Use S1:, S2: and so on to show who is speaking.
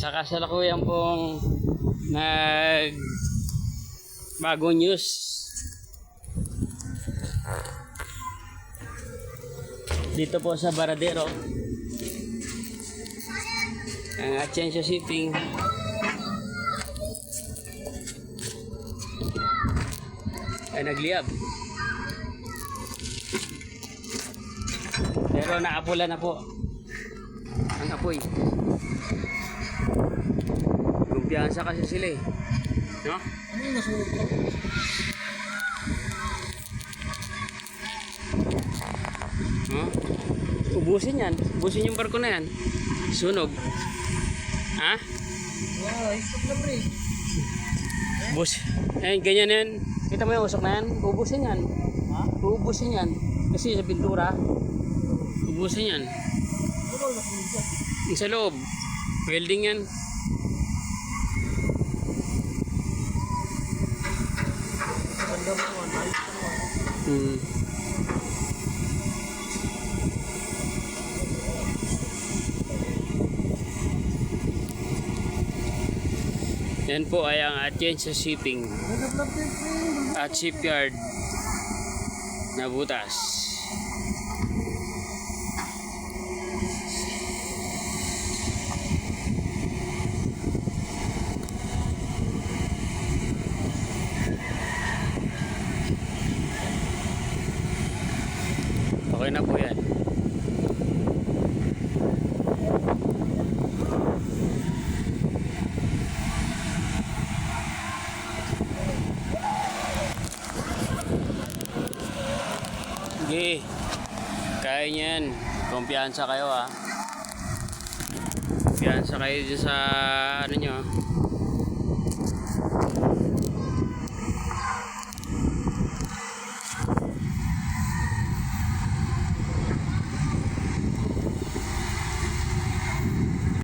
S1: Sa kasalukuyan pong nag bagong news. Dito po sa Baradero, ang Atienzo Shipping ay nagliyab. Pero naapula na po ang apoy. Kumpiyansa kasi sila eh. No?
S2: Ano yung nasunog ko?
S1: No? Ubusin yan. Ubusin yung barko na yan. Sunog. Ha?
S2: Wow, stop na pre.
S1: Ubus. Ayan, ganyan yan. Kita mo yung usok na yan? Ubusin yan.
S2: Ha?
S1: Uubusin yan. Kasi sa pintura, ubusin yan.
S2: Ano ba nasunog ka?
S1: Yung sa loob. Welding yan.
S2: Ganda mo naman, ayos ka naman.
S1: Yan po ay ang Atienzo Shipping
S2: Nagap-lap din pre.
S1: at shipyard na butas. Okay na po yan. Sige, kaya niyan. Kumpiyansa kayo ha. Kumpiyansa kayo dyan sa ano nyo.